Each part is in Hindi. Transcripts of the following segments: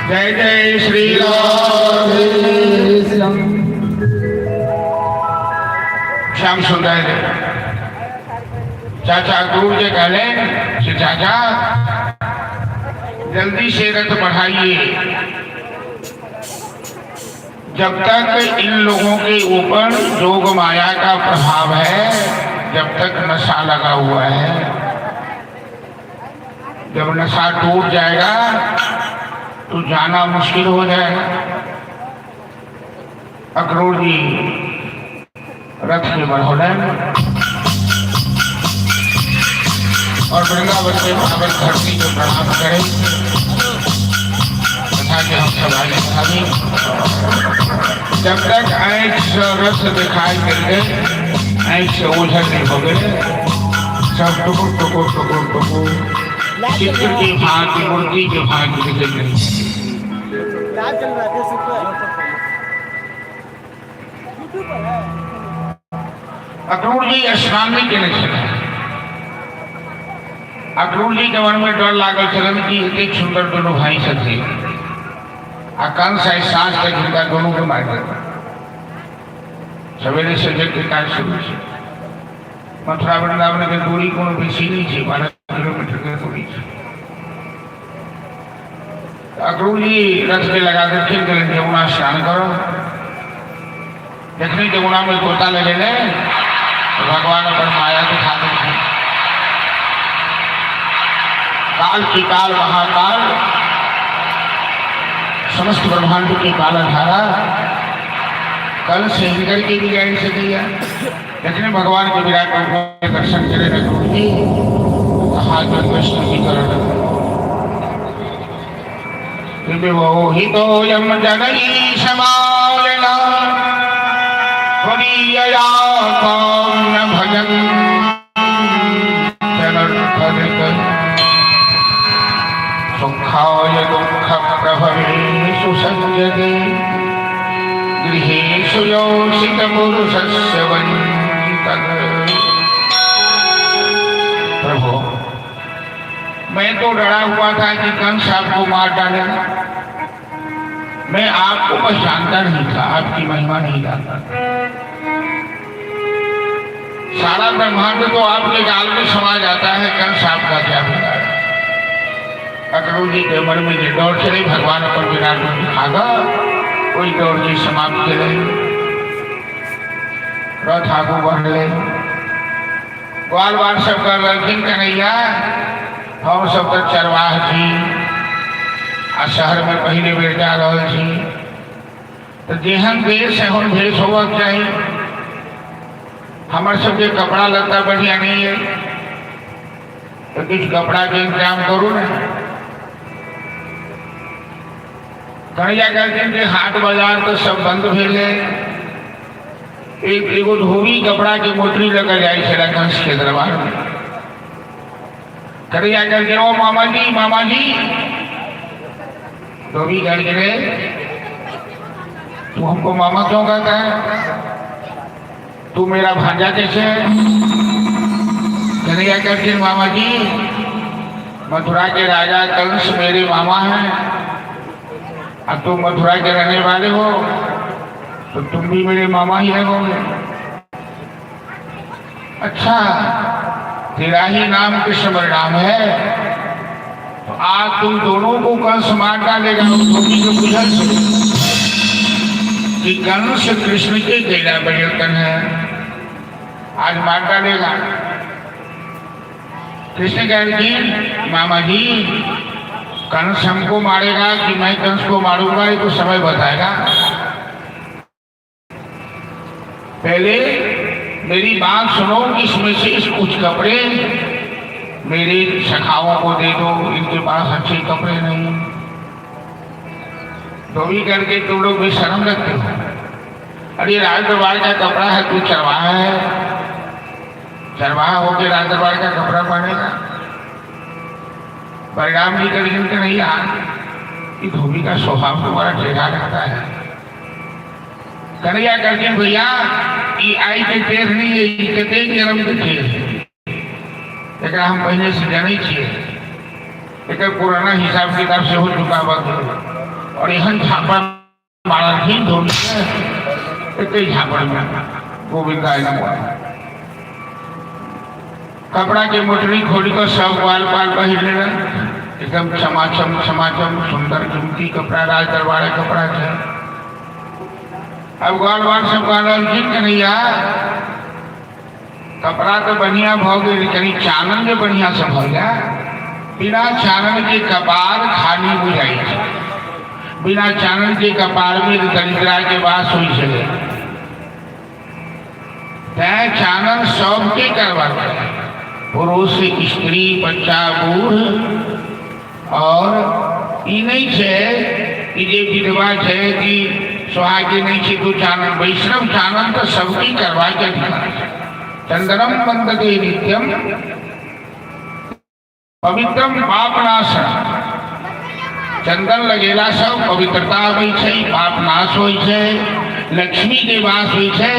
जय जय श्री राम। श्याम सुंदर चाचा गुरु जी कहले कि चाचा जल्दी से रथ बढ़ाइए, जब तक इन लोगों के ऊपर जोग माया का प्रभाव है, जब तक नशा लगा हुआ है। जब नशा टूट जाएगा तो जाना मुश्किल हो जाएगा। अक्रूर जी रथ के बढ़ोले और वृंदावन के पावन धरती को प्रणाम करें तथा कि हम सब आगे भावी जब तक ऐंठ से रस दिखाई मिल गए, ऐंठ से ओझल नहीं हो गए, सब टुकुर टुकुर टुकुर टुकुर चित्र की भांति मूर्ति के भांति दिख गई। अक्रूर जी स्नान नहीं करने चले। अक्रूर जी के मन में डर लागल चलन की एक सुंदर दोनों भाई सके कंस है सांस तक जिनका दोनों को मार दिया। सवेरे से जग के कार्य शुरू है। मथुरा वृंदावन की दूरी को बेसी नहीं है, 12 किलोमीटर की दूरी है। अक्रूर जी रथ पे लगा कर फिर गए यमुना स्नान करो। देखने यमुना में गोता लगे ले तो भगवान अपन माया दिखा देते। काल की काल महाकाल समस्त ब्रह्मांड की कालधारा कल से निकल के भी गए से दिया। लेकिन भगवान के विराट रूप में दर्शन करे हाथ में कृष्ण की तरह विमोहितो यम जननी समालना पुरीयया काम्य भजन जनर्थनिक सुखाय दुःख प्रभवे सुसंजते गृहेषु योषित पुरुषस्य वञ्चितः। प्रभु मैं तो डरा हुआ था कि कंस आपको मार डालेगा। मैं आपको बस जानता नहीं था, आपकी महिमा नहीं जानता था। सारा ब्रह्मांड तो आपके गाल में समा जाता है, कंस आपका क्या होगा। अक्रूर जी के मन में ये दौड़ चले, भगवान अपन विराट रूप दिखागा, कोई दौड़ जी समाप्त करे, रथ आगू बढ़ ले। ग्वाल बाल सब कर रखिन कन्हैया, हम सब तो चरवाह जी आ शहर में पहले बेर जा रहा थी। तो जेहन देश एहन भेष होगा चाहिए। हमारे सबके कपड़ा लत्ता बढ़िया नहीं है, तो कुछ कपड़ा के इंतजाम करूँ ना। कन्हैया कहते हैं कि हाट बाजार तो सब बंद भेले। एगो धोबी कपड़ा के मोटरी लेकर जाए छे कंस के दरबार में। कन्हैया कहते ओ मामा जी धोबी कह के तू हमको मामा क्यों कहता है, तू मेरा भांजा कैसे है। कन्हैया कहते मामा जी मथुरा के राजा कंस मेरे मामा हैं, अब तुम मथुरा के रहने वाले हो तो तुम भी मेरे मामा ही रहोगे। अच्छा तेरा ही नाम कृष्ण बलराम है, तो आज तुम दोनों को कंस मार डालेगा। धोबी को बुझल कि कंस कृष्ण के कैला परिवर्तन है, आज मार डालेगा। कृष्ण कहते मामा जी कंस हमको मारेगा कि मैं कंस को मारूंगा, ये तो समय बताएगा। पहले मेरी बात सुनो, इसमें से कुछ कपड़े मेरे सखाओं को दे दो, इनके पास अच्छे कपड़े नहीं। धोबी करके तुम लोग भी शर्म रखते हो। अरे राज दरबार का कपड़ा है, तू चरवाहा है, चरवाहा होकर राज दरबार का कपड़ा पहनेगा। बलराम जी का लेकिन नहीं आ कि धोबी का स्वभाव तुम्हारा टेढ़ा रहता है। कन्हैया करके भैया ये आई के टेढ़ नहीं है, ये कते जन्म के टेढ़ है। एक हम पहले से जाने छे, एक पुराना हिसाब किताब से हो चुका बात। और यहाँ झापड़ मारा थी धोबी एक झापड़ में गोविंदा कपड़ा के मोटरी खोली को सब ग्वाल पाल पहले एकदम समाचम सुंदर कीमती कपड़ा, राज दरबार कपड़ा है। अब ग्वाल बाल सब कन्हैया कपड़ा तो बढ़िया भोगे, लेकिन चानन में बढ़िया से भोगा। बिना चानन के कपार खाली बुझाई है, बिना चानन के कपार में दरिद्रा के बात हुई चले। चानन सबके करवा पुरुष स्त्री बच्चा बूढ़। और ये नहीं है कि जे विधवा है कि सुहागी नहीं है तो चानन, वैष्णव चानन तो सबकी करवा के चंदनम बंदते नित्यम पवित्रम पापनाशन। चंदन लगेला सब पवित्रता होइ छै, पाप नाश होइ छै, लक्ष्मी के वास होइ छै।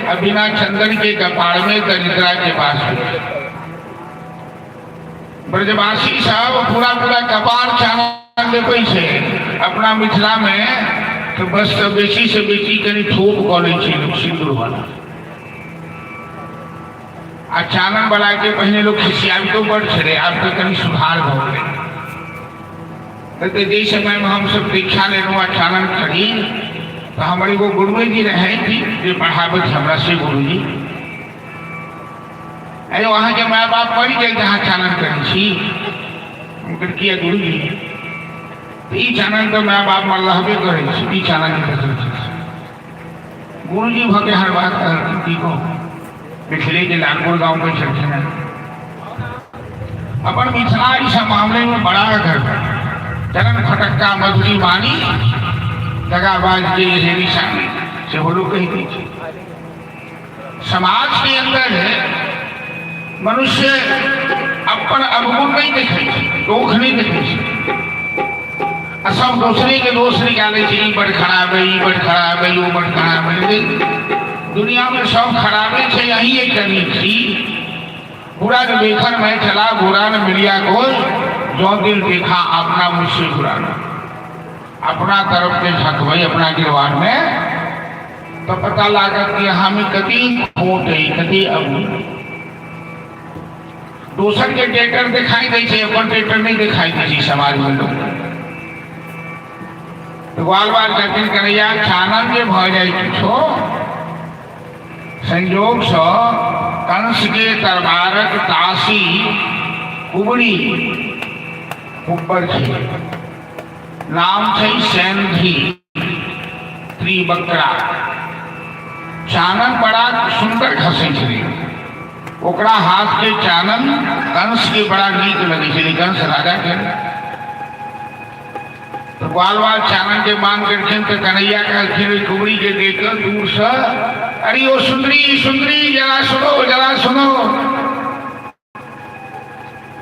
और बिना चंदन के कपाड़ में दरिद्रा के वास होइ छै। ब्रजवासी सब पूरा कपाड़ चानन देखै छै। अपना मिथिला में तो बस तो बेची से बेची कहीं थोप कॉलेज लोग सिंदूर वाला आ चानन बना के पहले लोग खिसियाबी तो बढ़ छे अब तो कहीं सुधार हो गए। तो जिस समय में हम सब दीक्षा ले लो चानन खड़ी तो हमारे वो गुरुए जी रहे थी जो पढ़ावत हमरा से गुरु जी अरे वहाँ के माँ बाप पढ़ गए जहाँ चानन करी किया गुरु जी तो चानन तो माँ बाप मर रहबे करे चानन गुरु जी भगे हर बात को पिछले के नागपुर गांव में चलते हैं अपन मिथिला इस मामले में बड़ा घर चरण खटक्का मधुरी वाणी दगाबाज के हेरी शामी से वो लोग कही थी। समाज के अंदर मनुष्य अपन अवगुण नहीं देखे दोख नहीं देखे सब दूसरे के दोष निकाले बड़ खराब है बड़ खराब है वो बड़ खराब है। दुनिया में सब खराबे से यही एक करनी थी बुरा जो देखन में चला बुरा न मिलिया को जो दिल देखा अपना मुझसे बुरा न अपना तरफ के झक भाई अपना गिरवान में तो पता लगा कि हमें कभी खोट है कभी अब दूसर के टेटर दिखाई दे अपन टेटर नहीं दिखाई दे समाज में लोग तो बाल बाल जटिल करैया चानन के भ जाए किछो संयोग से कंस के दरबारक दासी कुबड़ी ऊपर छे नाम छे सैंधी त्रिबकरा चानन बड़ा सुंदर घसे छे ओकरा हाथ के चानन कंस के बड़ा नीक लगे छे कंस राजा के तो बाल बाल चानन के मान करके तो कन्हैया कहलखिन कुबड़ी के देखकर दूर से अरे ओ सुंदरी सुंदरी जरा सुनो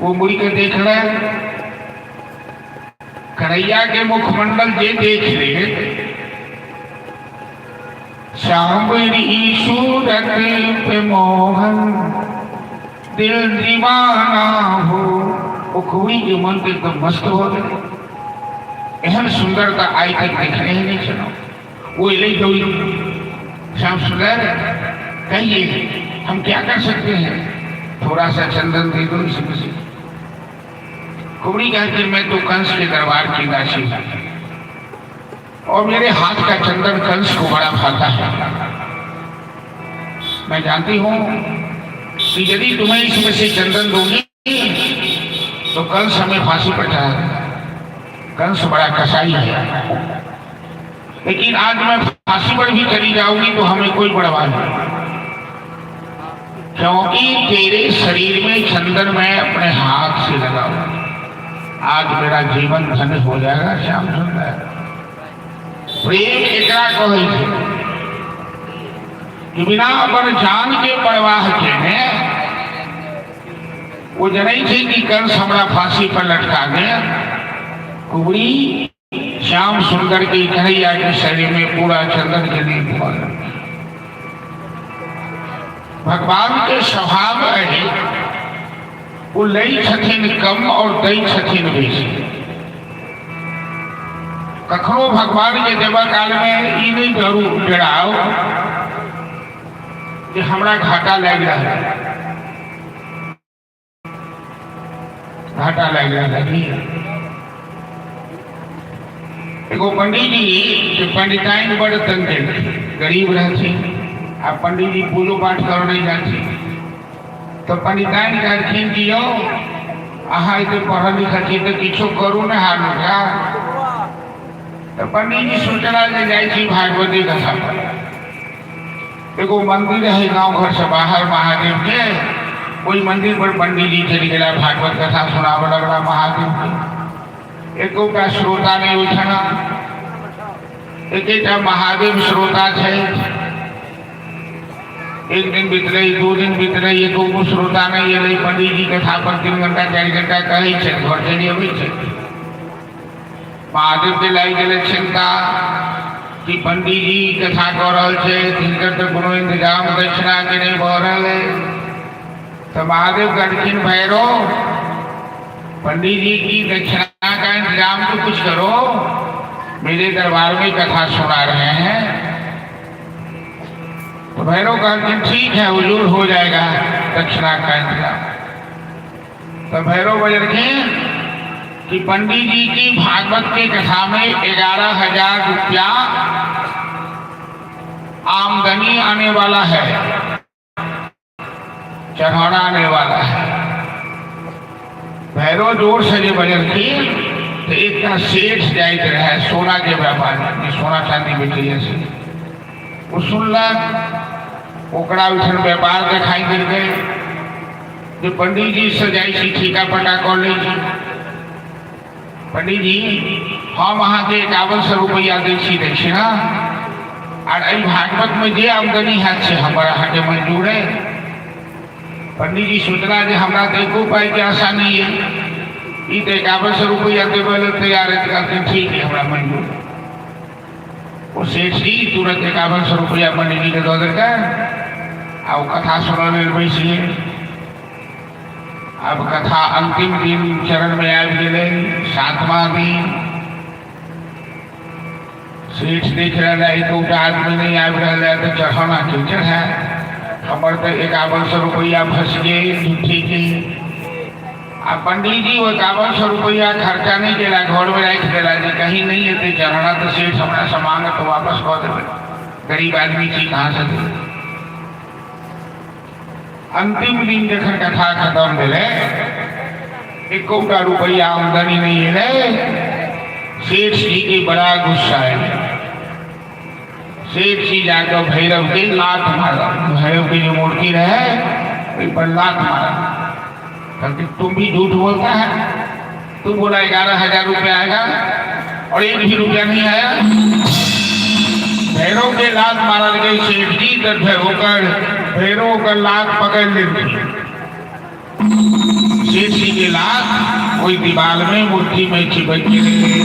वो मुड़ी के देख रहे कन्हैया के मुखमंडल जे देख रहे सांवरी सूरत पे मोहन दिल दीवाना हो वो कुबड़ी के मन के एकदम मस्त हो गए एहन सुंदरता आज तक देखने ही नहीं चलो वो इले दौड़ी श्याम सुंदर कहिए हम क्या कर सकते हैं थोड़ा सा चंदन दे दो इसी किसी कुबड़ी कहती मैं तो कंस के दरबार की दासी और मेरे हाथ का चंदन कंस को बड़ा भाता है मैं जानती हूँ कि यदि तुम्हें इसमें से चंदन दोगी तो कंस हमें फांसी पर चढ़ाएगा कंस बड़ा कसाई है लेकिन आज मैं फांसी पर भी चली जाऊंगी तो हमें कोई परवाह नहीं क्योंकि तेरे शरीर में चंदन मैं अपने हाथ से लगाऊंगा आज मेरा जीवन धन्य हो जाएगा श्याम सुंदर प्रेम एकरा कहे कि बिना अपन जान के परवाह के वो जनाई थी कि कंस हमारा फांसी पर लटका गया कुबड़ी श्याम सुंदर की कन्हैया के शरीर में पूरा चंदन के लिए भगवान के स्वभाव है वो लई छथिन कम और दई छथिन बेसी कखनो भगवान के देवा काल में ई नहीं जरूर डराओ कि हमरा घाटा लग रहा है घाटा लग रहा है। एगो पंडित जी पंडिताइन बड़ तंग गरीब रहती आ पंडित जी पूजो पाठ कर नहीं जाती तो पंडिताइन कहथिन कि यो अहाँ इतने पढ़ल लिखल छी तो किछो करू न हार क्या तो पंडित जी सोचला जे जाई छी भागवती कथा पर एगो मंदिर है गांव घर से बाहर महादेव के कोई मंदिर पर पंडित जी चली गया भागवत कथा सुनाव लगला महादेव की एको का श्रोता नहीं उठना एक महादेव श्रोता है एक दिन बीत रही दो दिन बीत रही एको को श्रोता नहीं है पंडित जी कथा पर 3 घंटा 4 घंटा कहे घर चली अबै महादेव के लाई गए चिंता कि पंडित जी कथा कर रहे थे तो कोनो इंतजाम दक्षिणा के नहीं भ रहा तो महादेव कहथिन भैरव पंडित जी की दक्षिणा का इंतजाम तो कुछ करो मेरे दरबार में कथा सुना रहे हैं। तो भैरव कहते हैं ठीक है हुजूर हो जाएगा दक्षिणा का इंतजाम। तो भैरव बजरखे कि पंडित जी की भागवत की कथा में 11,000 रुपया आमदनी आने वाला है, चढ़ाना आने वाला है। भैरव जोर से जो बजरखी तो एक का सेठ जाइत रहे सोना के व्यापार में, सोना चांदी बेचे जैसे वो सुनलक ओकरा उठन व्यापार दिखाई दे गए जो पंडित जी से जाई ठीका पटा कर ले। पंडित जी हम अहाँ के 5100 रुपया दै छी दक्षिणा और एहि भागवत में जे आमदनी है से हमारा अहाँ के मंजूर है। पंडित जी सोचला जे हमरा तो एको पाई के आशा नहीं है, ये तो 5100 रुपया देवे ला तैयार है। कहते ठीक है हमरा मंजूर। वो सेठ जी तुरंत 5100 रुपया पंडित जी के दे देकर आ कथा सुनने बैसिए। अब कथा अंतिम दिन चरण में आ गए, 7वां दिन। सेठ देख रहा है तो आदमी नहीं आ रहा है तो चढ़ाना कीचड़ है, हमारे तो 5100 रुपया फंस गए झूठी के। आ पंडित जी वो 5100 रुपया खर्चा नहीं केला, घर में रख दिला जी कहीं नहीं है चढ़ाना तो सेठ हमारा सामान तो वापस कर दे, गरीब आदमी थी कहाँ से दे। अंतिम दिन जखन कथा खत्म भेले 1 रुपया आमदनी नहीं है, सेठ जी के बड़ा गुस्सा है। सेठ जी जाकर भैरव के लात मारा, भैरव की जो मूर्ति रहे पर लात मारा। क्योंकि तुम भी झूठ बोलता है, तू बोला 11,000 रुपया आएगा और 1 भी रुपया नहीं आया। भैरव के लात मारा गए सेठ जी तक भैरव का लात पकड़ लेते। सेठ जी के लात कोई दीवार में मूर्ति में चिपक के रहे।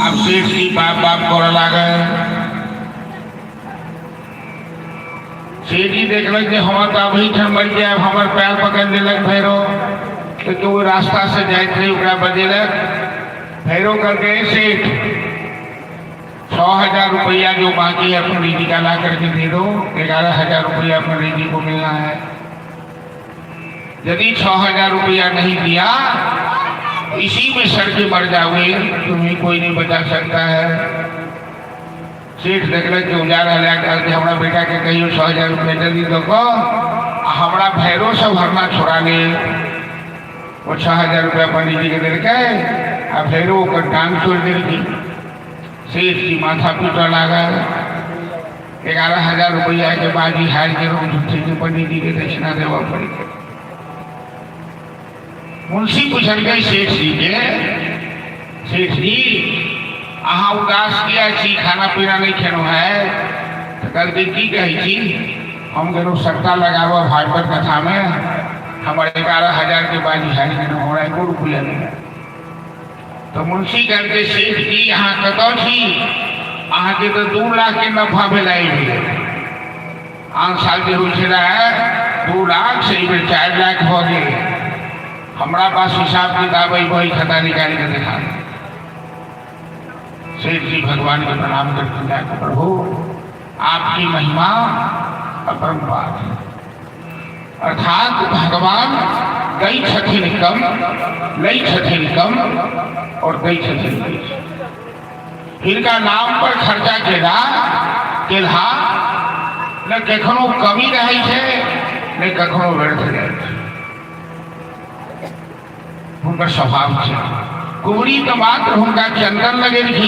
अब सेठ जी बाप बाप कर लागे। सेठ जी देखल हम तो अभी मर गया, हमार पैर पकड़ दिलक भैरव। तो वो रास्ता से जाते रहे बजेलक। भैरव कर गए सेठ 100,000 रुपया जो बाकी है पंडित जी का ला करके दे दो, 11,000 रुपया पंडित जी को मिलना है। यदि 6,000 रुपया नहीं दिया इसी में सड़ के मर जाओगे, तुम्हें कोई नहीं बचा सकता है। सेठ देखल कि उजाड़ करके हमारा बेटा के कहियो 6,000 रुपया जल्दी दो को हमारा भैरव से भरना छोड़ा ले। वो 6,000 रुपया पंडित जी के दे के आ भैरव को टांग छोड़ देगी। सेठ जी माथा पीटा लगा। 11,000 रुपया के बाद ही हार के झूठे के पंडित जी के दक्षिणा देवा पड़ी। मुंशी पूछल गए सेठ जी के, सेठ जी अहाँ उदास किया छी, खाना पीना नहीं खेनो है। तो कहते की कही छी, हम गेलो सट्टा लगावा भागवत कथा में, हमारे 11,000 के बाद ही हार के हो रहा है 1 रुपया नहीं। तो मुंशी कहते सेठ जी यहाँ कतौ छी, अहाँ के तो 2 लाख के नफा भेलाई है। आन साल के हो है 2 लाख से 4 लाख हो गए। हमारा पास हिसाब किताब वही खाता निकाल के दिखा। सेठ जी भगवान के प्रणाम करते जाकर प्रभु आपकी महिमा अपरंपार है। अर्थात भगवान गई छथिन कम, लई छथिन कम और गई छथिन इनका नाम पर खर्चा केला न कखनो कमी रहे छे न कखनो व्यर्थ रहे छे। उनका स्वभाव छे। कुबड़ी तो मात्र उनका चंदन लगे थी,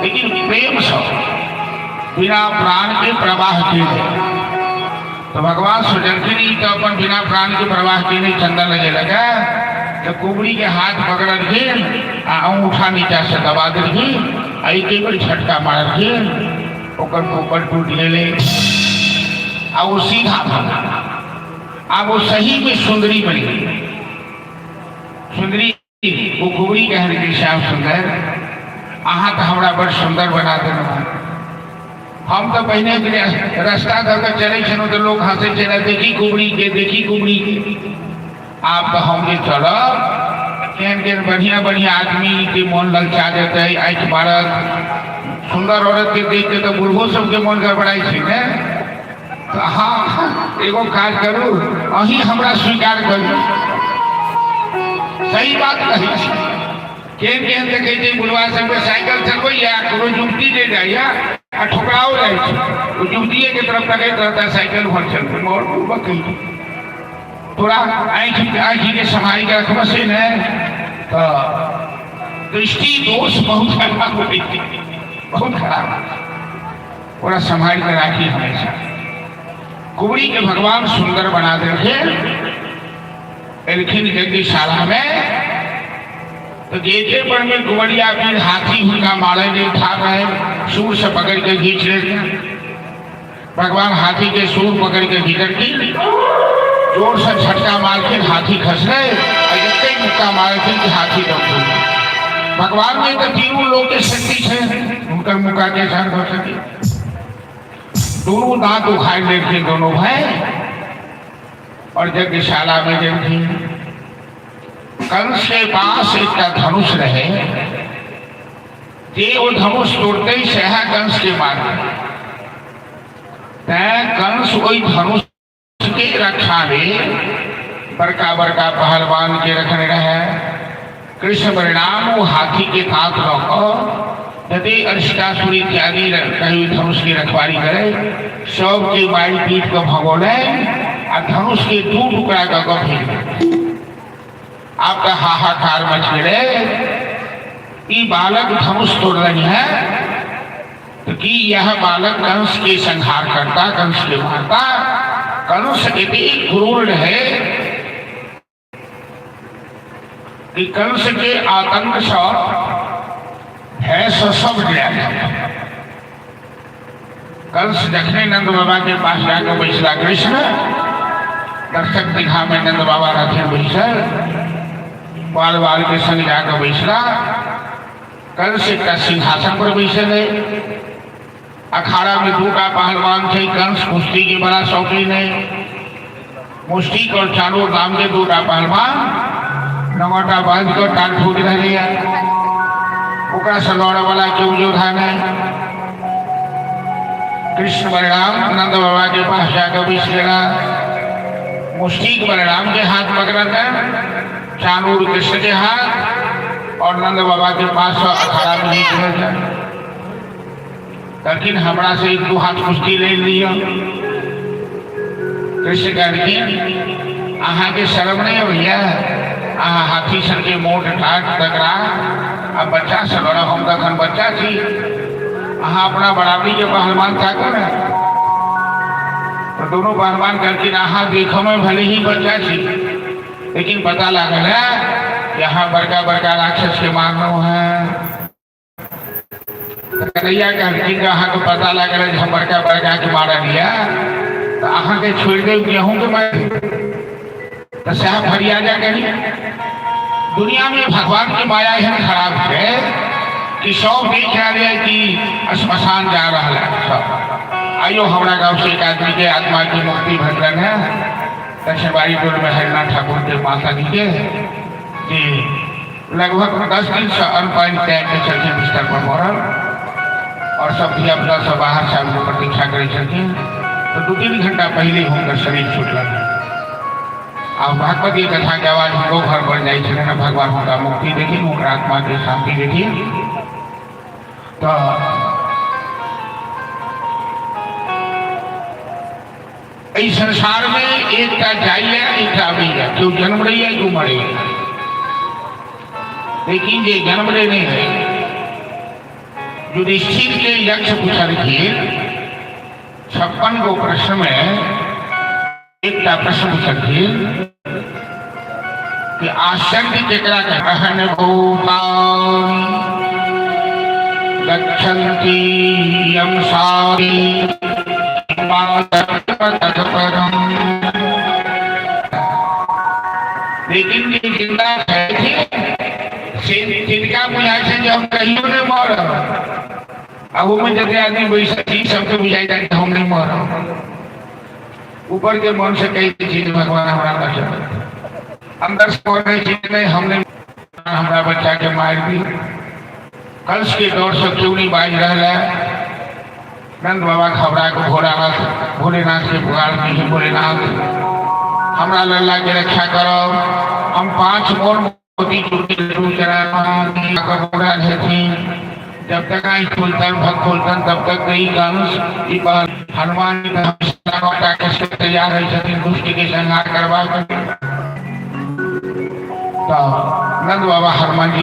लेकिन प्रेम से बिना प्राण के प्रवाह के। तो भगवान सुजनखिनी तो अपन बिना प्राण के प्रवाह के नहीं चंदन लगे लगा। तो कुबड़ी के हाथ पकड़ के अंगूठा नीचा से दबा दी, एक बार झटका मार के ओकर पोपट टूट ले आ वो सीधा भागा। अब वो सही में सुंदरी बन गई। सुंदरी वो कुबड़ी कह रही श्याम सुंदर अहाँ तो हमारा बड़ सुंदर बना देना। हम तो पहले रास्ता धरकर चले छो तो लोग हंसे चला देखी कुबड़ी के, देखी कुबड़ी के। आप तो हम चलब केन केन बढ़िया बढ़िया आदमी के मन ललचा देते है। आँख मारत सुंदर औरत के देख के तो बुढ़ो सबके मन गड़बड़ाई छे ने। तो हाँ एगो काज करू, अही हमरा स्वीकार करू। सही बात कही छी। केन केन देखे छै बुढ़वा सबके साइकिल चलबैया, कोनो जुमती दे जाइया आ ठोकराओ जाइ छै। ओ जुमतीये के तरफ तकैत रहता साइकिल भर चल मोर बकई तोरा आँखि के संभाल के रखब से ने तो दृष्टि दोष बहुत खराब हो गई, बहुत खराब। पूरा संभाल के राखी हमेशा। कुबड़ी के भगवान सुंदर बना देखे एलखिन यज्ञशाला में। तो गेटे पर में कुबड़िया फिर हाथी उनका मारे नहीं उठा रहे, सूर से पकड़ के खींच लेते। भगवान हाथी के सूर पकड़ के भीतर की जोर से झटका मार के हाथी खस गए और इतने मुक्का मारे थे कि हाथी दम हो गया। भगवान में तो तीनों लोग के शक्ति है, उनका मुक्का के साथ हो सके। दोनों दांत उखाड़ लेते दोनों भाई। और यज्ञशाला में जब थी कंस के पास एक धनुष रहे, वो धनुष तोड़ते ही सहा कंस के मार कंस वही धनुष के रक्षा में बड़का बड़का पहलवान के रखने रहे। कृष्ण परिणाम वो हाथी के हाथ रखो यदि अरिष्टासुर इत्यादि कहीं धनुष की रखवारी करे, सब के मारी पीठ को भगोले और धनुष के दो टुकड़ा का फेंक। आपका हाहाकार मच गए कि बालक धनुष तोड़ रही है, तो कि यह बालक कंस के संहार करता, कंस के मारता। कंस इतनी क्रूर है कि कंस के आतंक से है सब गया। कंस देखने नंद बाबा के पास जाकर बैसला कृष्ण दर्शक दिखा में नंद बाबा रखे बैसल, बाल बाल के संग जाकर बैसला। कंस का सिंहासन पर बैसल है। अखाड़ा में दो का पहलवान थे। कंस कुश्ती के बड़ा शौकीन है। मुष्टिक और चालू नाम के दो का पहलवान नमोटा बांध कर टांग ठोक रहे हैं। ओकरा सलौड़ा वाला क्यों योद्धान है। कृष्ण बलराम नंद बाबा के पास जाकर बैस लेगा। मुष्टिक बलराम के हाथ पकड़ा था, चानूर कृष्ण के हाथ, और नंद बाबा के पास अखाड़ा में निकल था। लेकिन हमरा से दो हाथ कुश्ती ले लिया। कृष्ण कहते अहाँ के शर्म नहीं है भैया, अहाँ हाथी सर के मोट ठाट तकरा अब बच्चा सलौड़ा हम तखन बच्चा थी, अहाँ अपना बराबरी के पहलवान था कर। तो दोनों पहलवान कहते अहाँ देखो में भले ही बच्चा थी, लेकिन पता लगा है यहाँ बड़का बड़का राक्षस के मारनो है। कन्हैया कहती अहाँ को पता लग रहा है हम बड़का बड़का के मारा लिया, तो अहाँ के छोड़ दे गेहूं के मारे तो साहब फरिया जा कहीं। दुनिया में भगवान की माया है खराब है कि सब देख रहे हैं कि श्मशान जा रहा है सब। आइयो हमारा गांव से एक आदमी के आत्मा की मुक्ति भगवान है दक्षिणबाड़ी टोल में हरिनाथ ठाकुर के माता जी के लगभग 10 दिन से अनपाइन टैग के चलते बिस्तर पर मरल और सब धिया पुता सब बाहर से हमको प्रतीक्षा करे चलते। तो 2-3 घंटा पहले होकर शरीर छूटल। अब भागवत की कथा के आवाज हमको घर पर जाए चले ना भगवान होगा मुक्ति देखी, उनका आत्मा की शांति देखी। तो इस संसार में एक का जाइए एक का आवेगा, क्यों जन्म रही है क्यों मरे। लेकिन ये जन्म रहे नहीं है। युधिष्ठिर के लक्ष्य पूछा देखिए 56 गो प्रश्न में एक का प्रश्न पूछा कि आश्चर्य केकरा कहन भूतानि गच्छन्ति यम सारी लेकिन ये जिंदा है जिनका बुझाई से जब कहियो ने मर अब में जब आदमी बैसा थी सबके बुझाई जाए हम नहीं मर ऊपर के मन से कई चीज भगवान हमारा कर अंदर से चीज नहीं हमने हमारा बच्चा के मार दी। कलश के दौर से चूड़ी बाज रहा है। नंद बाबा खबरा को भोलेनाथ से पुकार दी, भोलेनाथ हमारा लल्ला के रक्षा करो। हम 5 मोर मोती जब तक आई सुल्तान भक्त सुल्तान तब तक गई कंस हनुमान तैयार है दुष्ट के संहार करवा। तो नंद बाबा हनुमान जी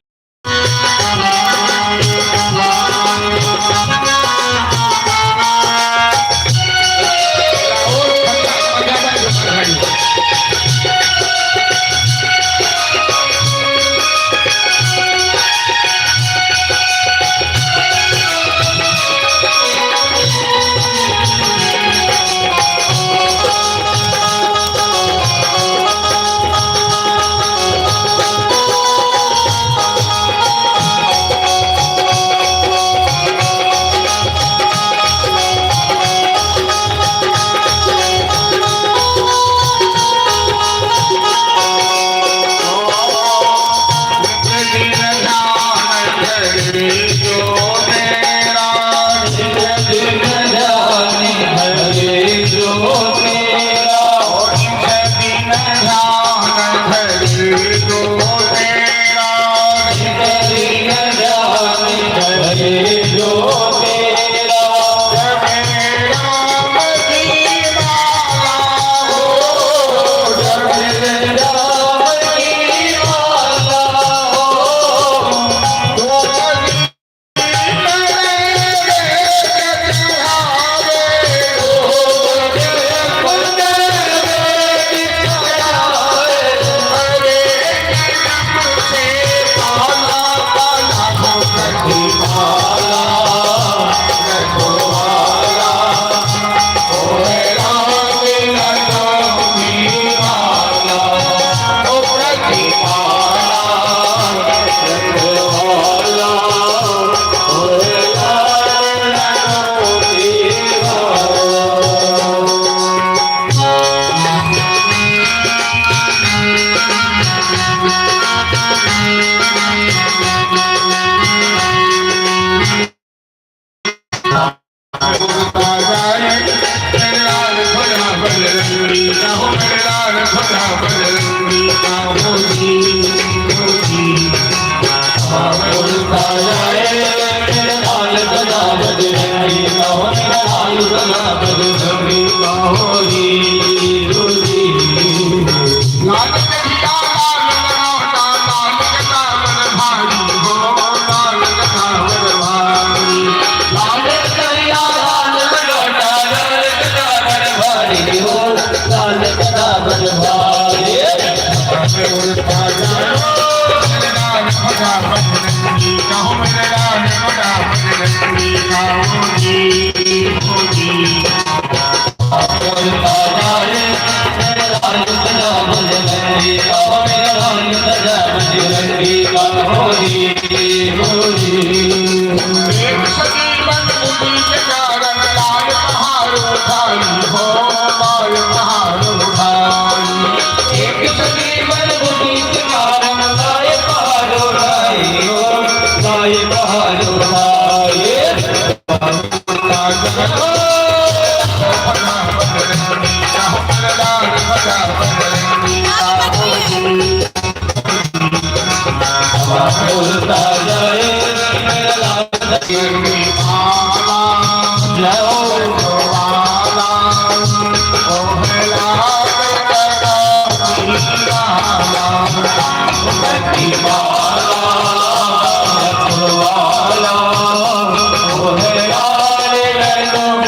Oh,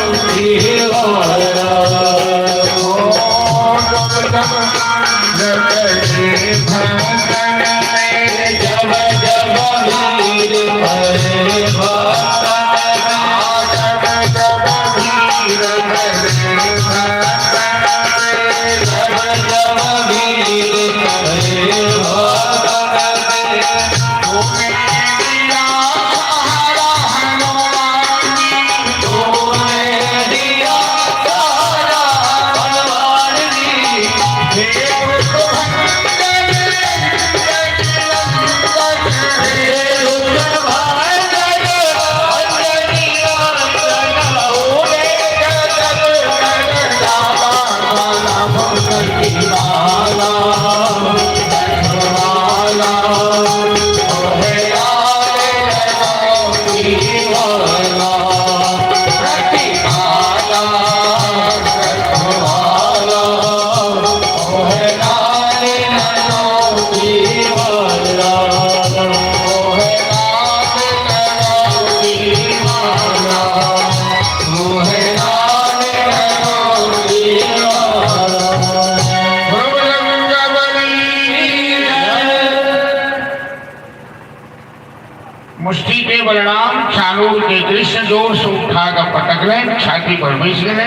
कानून के कृष्ण जोर से उठा कर पटक रहे, छाती पर बैस गए।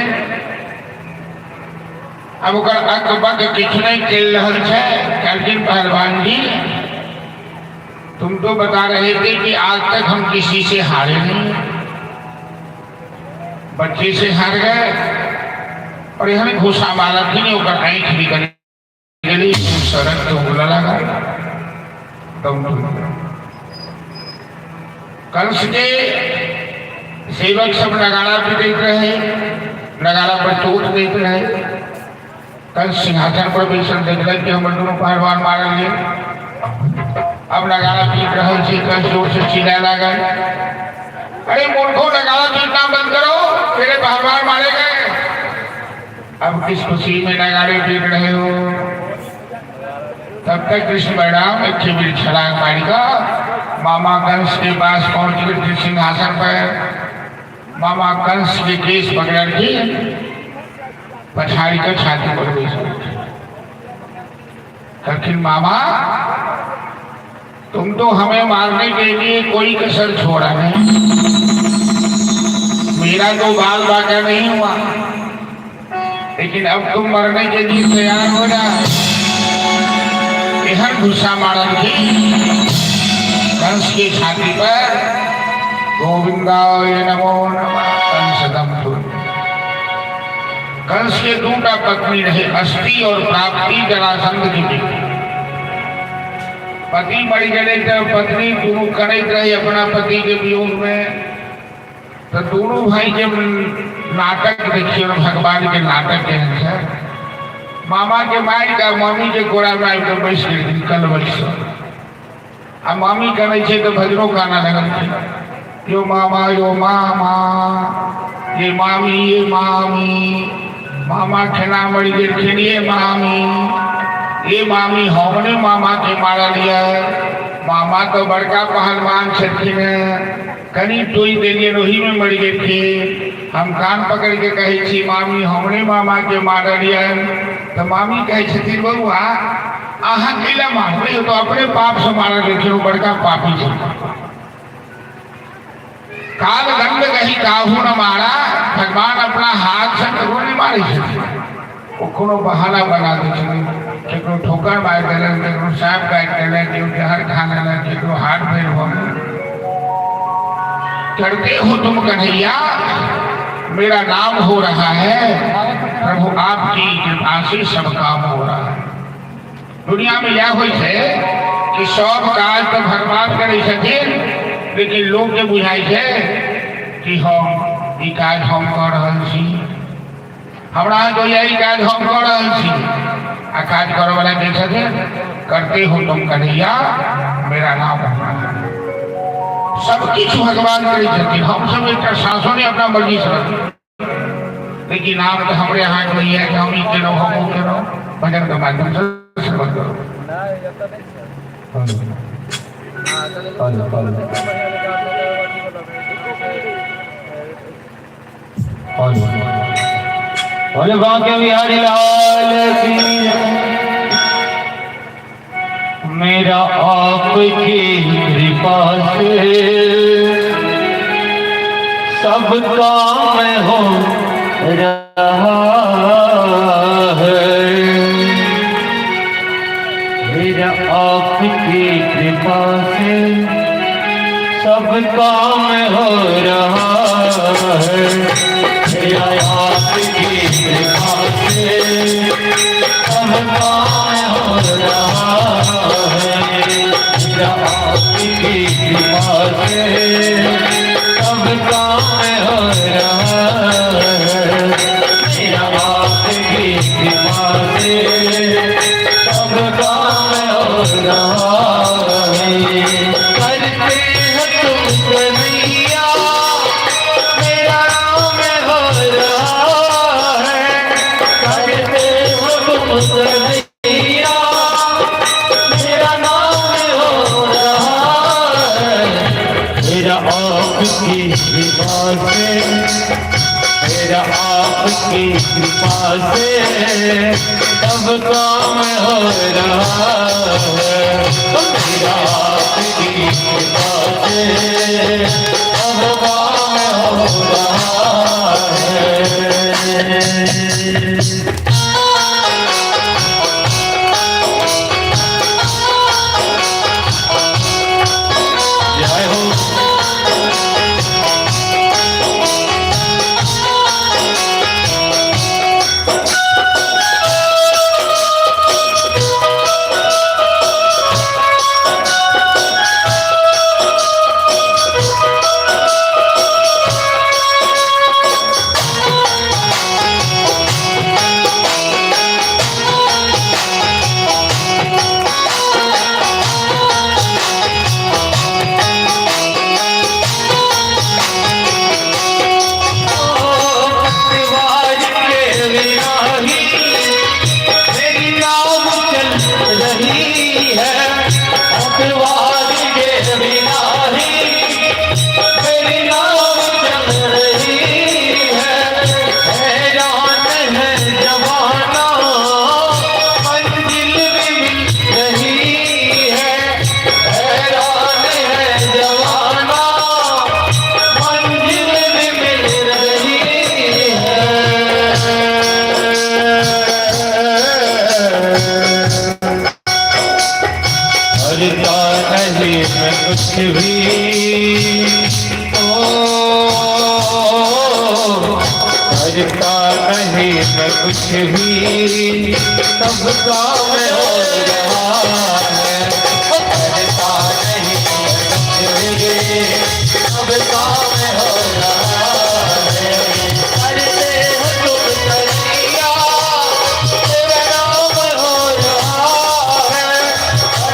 अब अक बक कितने चल रहल है। कहलखिन पहलवान जी, तुम तो बता रहे थे कि आज तक हम किसी से हारे नहीं, बच्चे से हार गए और यहाँ घुसा मारा थी नहीं, आँख भी कर सड़क तो बोला लगा तुम कंस के सेवक सब नगाड़ा भी देख रहे, नगाड़ा पर चोट देख रहे। कंस सिंहासन पर बैठल देख रहे कि हम दोनों पहलवान मारल लिए। अब नगाड़ा पीट रहे थे, कंस जोर से चिल्लाए लगा, अरे मूर्खों, नगाड़ा पीटना बंद करो, तेरे पहलवान मारे गए। अब किस खुशी में नगाड़े पीट रहे हो? तब तक कृष्ण बलराम एक छलांग मारेगा, मामा कंस के पास पहुंच गए सिंहासन पर। मामा कंस के केस पकड़ के पछाड़ी कर छाती पर बैठ गए। मामा, तुम तो हमें मारने के लिए कोई कसर छोड़ा नहीं, मेरा तो बाल बाका नहीं हुआ, लेकिन अब तुम मरने के लिए तैयार हो जाए। गुस्सा मारन थी कंस की छाती पर, गोविंदाय नमो नमः। कंसदम कंस के दूटा पत्नी रहे, अस्थि और प्राप्ति जरासंध की बेटी। पति मर गए तो पत्नी दोनों करते रहे अपना पति के वियोग में। तो दोनों भाई जब नाटक देखिए, भगवान के नाटक के अनुसार मामा के माई का मम्मी के कोड़ा में आकर बैठ गई कल वर्ष। अब मामी कहने छे तो भजनों गाना लगल थे, यो मामा ये मामी ये मामी, मामा खेना मरी गेलखिन ये मामी हमने मामा के मारा लिया। मामा तो बड़का पहलवान छथिन, कनी टोई देलिए रोही में मर गए थे। हम कान पकड़ के कहे छी मामी हमने मामा के मार लिया। तो मामी कहे छथिन बउआ अहाँ कैला मारते हो, तो अपने पाप से मारा देखियो, बड़का पापी छे। काल दंड कही काहू न मारा, भगवान अपना हाथ से करो नहीं मारे छथिन, वो कोनो बहाना बना दे छथिन। केकरो ठोकर मार देलन, केकरो सांप काट देलन, केकरो जहर खा लेलन, केकरो हाथ फेर हो। करते हो तुम कन्हैया, मेरा नाम हो रहा है, प्रभु आपकी कृपा से सब काम हो रहा है। दुनिया में यह होई है कि सब काज तो भगवान करे छथिन, लेकिन लोग के बुझाई है कि हम ई काज हम कर रहल छी, हमरा तो यही काज हम कर रहल छी। आ काज करे वाला के छथिन, करते हो तुम कन्हैया, मेरा नाम हो रहा है। सब कुछ भगवान करे छथिन, हम सब एक शासन अपना मर्जी से रखते, लेकिन नाम तो हमारे हाथ में है कि हम ही के रहो, हम के रहो। भजन के माध्यम से श्रवण करो। बोले बांके बिहारी लाल की, मेरा आपकी कृपा से सब काम हो रहा है। मेरा आपकी कृपा से सब काम हो रहा है। मेरा आपकी कृपा से सब काम हो रहा है। मेरा आपकी कृपा से सब काम हो रहा है। मेरा आपकी कृपा से सब काम हो रहा है। करते हो तुम कन्हैया, मेरा नाम हो रहा है। करते हो तुम कन्हैया, मेरा नाम हो रहा है। मेरा आपकी कृपा से, मेरा आपकी कृपा से सब काम हो रहा है। मेरा आपकी कृपा से सब काम हो रहा है। जय हो। कुछ भी करता नहीं मैं कुछ भी, सब काम हो रहा है। करता नहीं कुछ भी, सब काम हो रहा है। करते हो तुम तैया, तेरा नाम हो रहा है।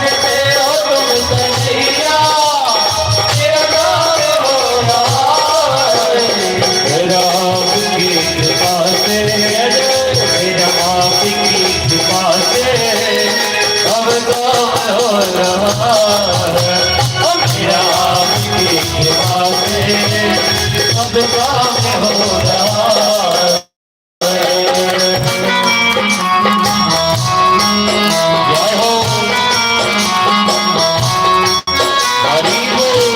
करते हो तुम तैया, तेरा नाम हो रहा है। राम की कृपा से, राम की कृपा से सब काम हो रहा है। राम की कृपा से सब काम हो रहा है। जय हो हरि बोल।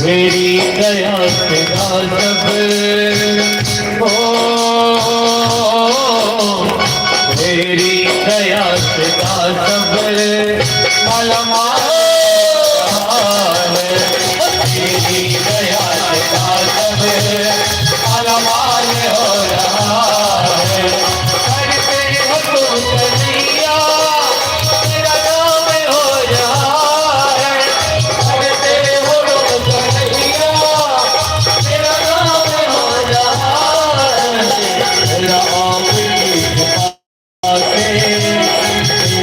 मेरी दया तेरा सब मेरी दया तेरा सब मालामाल है। मेरी दया तेरा सब मालामाल हो रहा है। करते हो तुम तैया, तेरा नाम हो रहा है। करते हो तुम तैया, तेरा नाम हो रहा है। राम की कृपा से,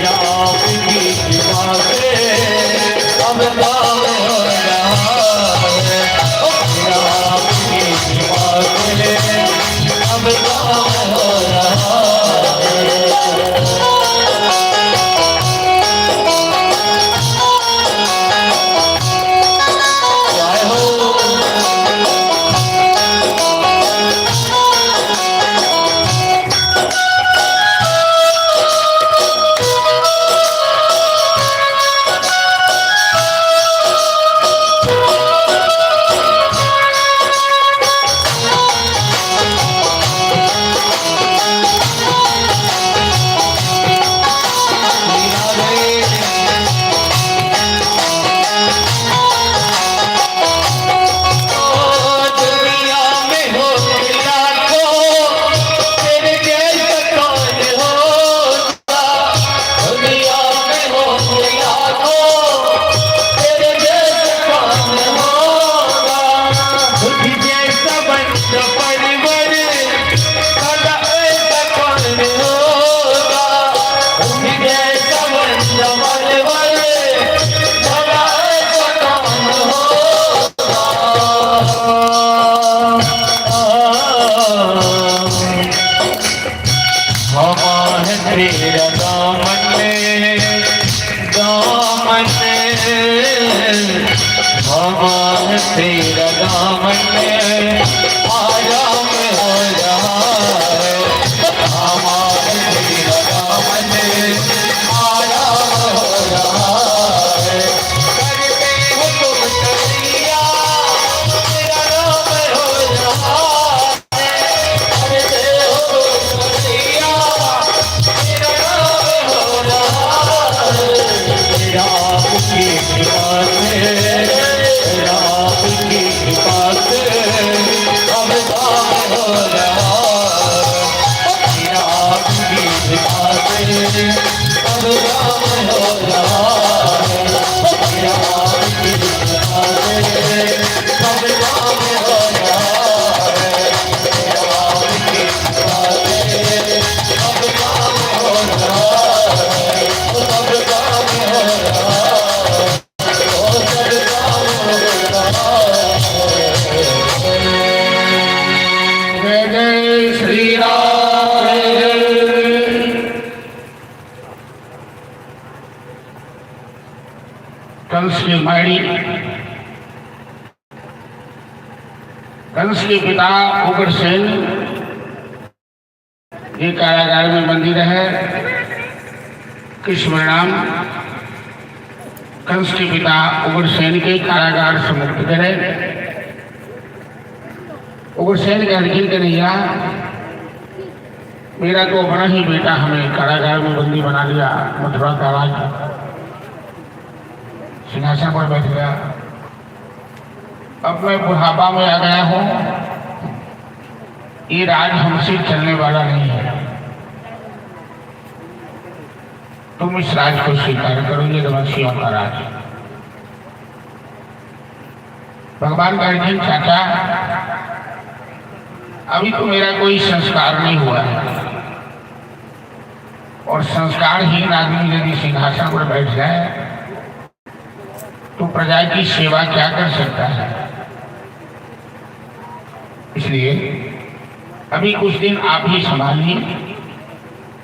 राम की कृपा से तेरा दामन आराम हो रहा है, हमारे तेरा दामन आराम हो रहा है। करते हो तुम तैया तेरा नाम हो रहा है, करते हो तुम तैया तेरा नाम हो रहा है। तेरा आपकी कृपा से, तेरा आपकी कृपा से अब काम हो रहा है, तेरा आपकी कृपा से अब काम हो रहा है, तेरा आपकी कृपा से अब काम हो रहा है, तेरा आपकी कृपा से अब काम हो रहा है, सब काम हो रहा है, सब काम हो रहा है। जय जय श्री राम जय जय। कंस की माड़ी, कंस के पिता उग्रसेन ये कारागार में बंदी रहे। किस परिणाम कंस के पिता उग्रसेन के कारागार से मुक्त करे। उग्रसेन का अर्जुन कन्हैया, मेरा तो अपना ही बेटा हमें कारागार में बंदी बना लिया, मथुरा का राज सिंहासन पर बैठ गया। अब मैं बुढ़ापा में आ गया हूँ, ये राज हमसे चलने वाला नहीं है, तुम इस राज को स्वीकार करो, ये रमसियों का राज। भगवान का अर्जुन, चाचा अभी तो मेरा कोई संस्कार नहीं हुआ है, और संस्कारहीन आदमी यदि सिंहासन पर बैठ जाए तो प्रजा की सेवा क्या कर सकता है। इसलिए अभी कुछ दिन आप ही संभालिए,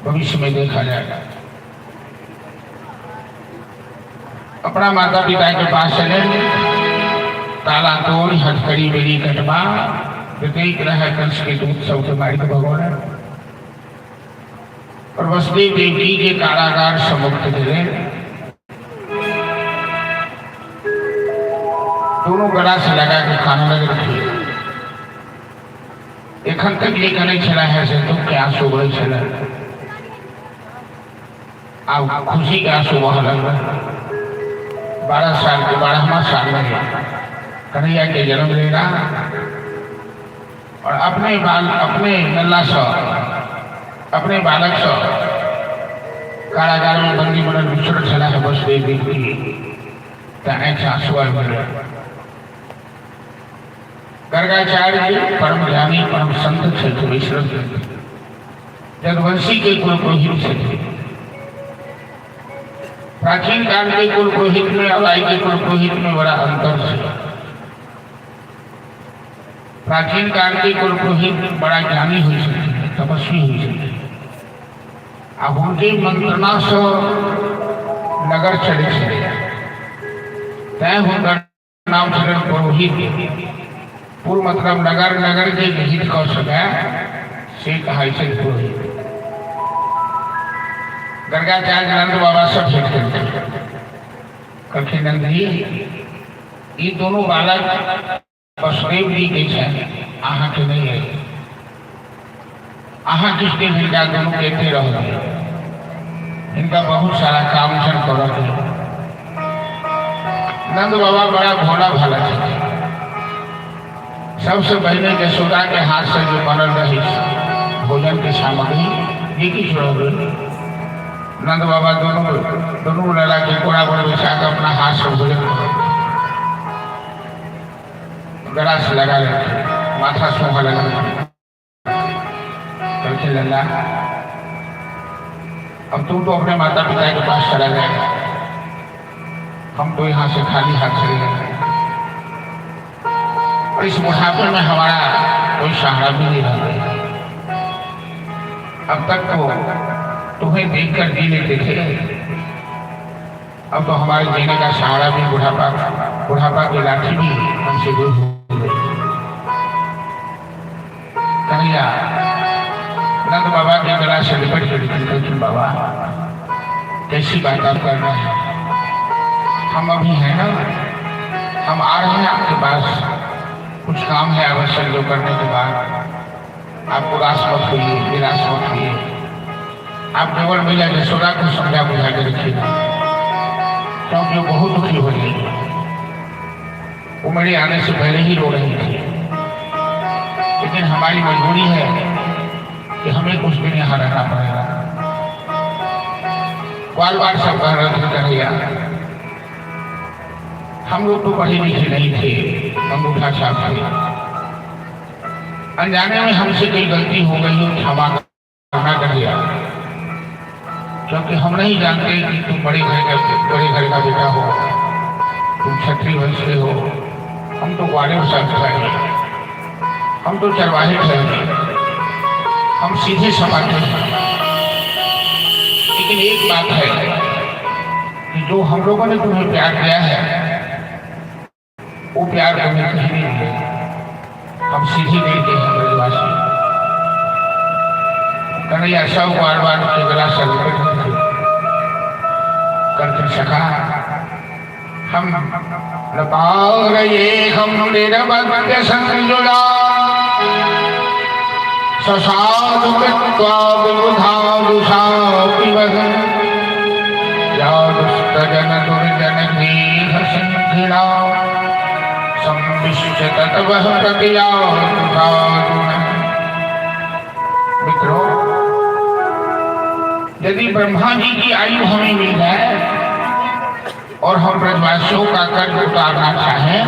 भविष्य में देखा जाएगा। अपना माता पिता के पास चले, ताला तोड़ हथकड़ी बेड़ी कटवा, प्रत्येक रह कंस के दूत सबके मारी भगवान और वसुदेव देवकी के कारागार से मुक्त दिले। दोनों गला से लगा के खाने लगे रखिए। एखन तक ये नहीं चला है से दुख के आंसू बहे चला, अब खुशी के आंसू बह लगा। 12 साल के 12वां साल में कन्हैया के जन्म लेना और अपने नल्ला सा अपने बालक सा कारागार में बंदी बनल विचरण चला है। वसुदेव देवकी आंसू आ गए। गर्गाचार्य जी परम ज्ञानी परम संत थे, विश्रम थे, जगवंशी के कुल पुरोहित थे। प्राचीन काल के कुल पुरोहित में और आज के कुल पुरोहित में बड़ा अंतर है। प्राचीन काल के कुल पुरोहित बड़ा ज्ञानी हुई सकते, तपस्वी हुई सकते, अब उनके मंत्रणा से नगर चले चले तय होकर नाम चरण पुरोहित। पूर्व मतलब नगर, नगर के हित कह सके से कहा पुरोहित। गर्गाचार्य नंद बाबा सब भेंट करते कखे नंद जी, ये दोनों बालक वसुदेव जी के अहाँ के नहीं है, अहाँ किस दिन इनका दोनों कहते रहोगे, इनका बहुत सारा काम चल करोगे। नंद बाबा बड़ा भोला भाला थे। सबसे पहले यशोदा के हाथ से जो बनल रही भोजन की सामग्री ये की छोड़ोगे। नंद बाबा दोनों लड़ा के कोड़ा पर बिछा कर अपना हाथ से भोजन गला से लगा लेते, माथा सोहा लगा करके लल्ला, अब तुम तो अपने माता पिता के पास चला जाएगा, हम तो यहाँ से खाली हाथ चले जाएंगे। और इस बुढ़ापे में हमारा कोई सहारा भी नहीं रहा। अब तक तो तुम्हें देखकर जी लेते थे, अब तो हमारे जीने का सहारा भी बुढ़ापा की लाठी भी हमसे दूर हो गई। कन्हैया नंद बाबा के गला से लिपट के लेकिन बाबा कैसी बात आप कर रहे हैं, हम अभी हैं ना, हम आ रहे हैं आपके पास, कुछ काम है आवश्यक जो करने के बाद आप उदास मत होइए, निराश मत होइए। आप केवल मैया यशोदा को समझा बुझा के रखिएगा, क्योंकि वो बहुत दुखी हो रही है। वो मेरे आने से पहले ही रो रही थी, लेकिन हमारी मजबूरी है कि हमें कुछ दिन यहाँ रहना पड़ेगा। बार बार सब कह रहे थे कन्हैया हम लोग तो पढ़े लिखे नहीं थे, अंगूठा छाप थे, अनजाने में हमसे कोई गलती हो गई हो क्षमा करना कन्हैया, क्योंकि हम नहीं जानते कि तुम बड़े घर का बेटा हो, तुम क्षत्रिय वंश से हो, हम तो ग्वालियर संस्था है, हम तो चरवाहे ठहरे, हम सीधे समाते हैं। लेकिन एक बात है कि जो हम लोगों ने तुम्हें प्यार दिया है वो प्यार तुम्हें कहीं नहीं मिलेगा, हम सीधे दिल के हैं ब्रजवासी। कन्हैया सब बार बार के गला से लिपट करके सका हम लपाओ रहे हम निरवध्य संजुला ससाधु कृत्वा विबुधा दुषा पिबहन् या दुष्टजन दुर्जन गीह सिंधिला संविश्य ततवः प्रतिया मित्रों, यदि ब्रह्मा जी की आयु हमें मिल जाए और हम ब्रजवासियों का कर्ज उतारना चाहें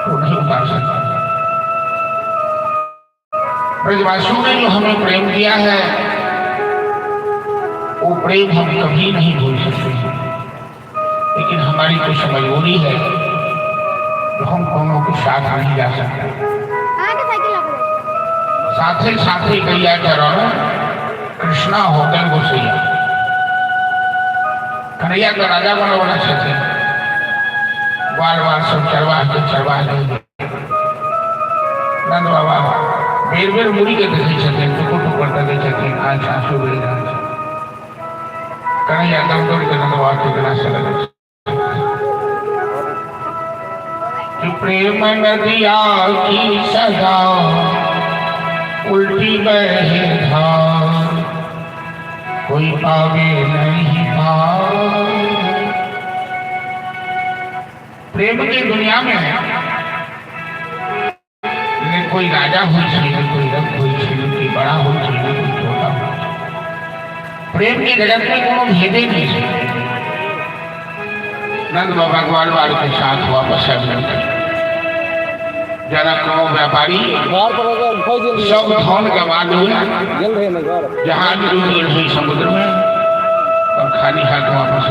तो नहीं उतार सकते। ब्रजवासियों ने जो हमें प्रेम दिया है वो प्रेम हम कभी नहीं भूल सकते, लेकिन हमारी कुछ मजबूरी है तो हम दोनों के साथ नहीं जा सकते। साथे साथे गैया चरण कृष्णा होकर गोसैया। कन्हैया का राजा बनवाना चाहते बार बार सब चरवाह दे नंद बाबा बेर बेर मुड़ी के देखे छथिन, टुकुर टुकुर देखे छथिन, आज आंसू बह रहा है। कन्हैया दम दौड़ के नंद बाबा के गला से लगे कि प्रेम नदिया की सजा उल्टी बहे धार, कोई पावे नहीं भार। प्रेम की दुनिया में कोई राजा हो चाहिए, कोई रंग हो चाहिए, कोई बड़ा हो चाहिए, कोई छोटा हो। प्रेम के जगत में कोनो भेदे नहीं है। नंद बाबा ग्वालियर के साथ वापस आ गए। जनक व्यापारी सब धन गवा दिया, जहाज डूब गई समुद्र में और खाली हाथ वापस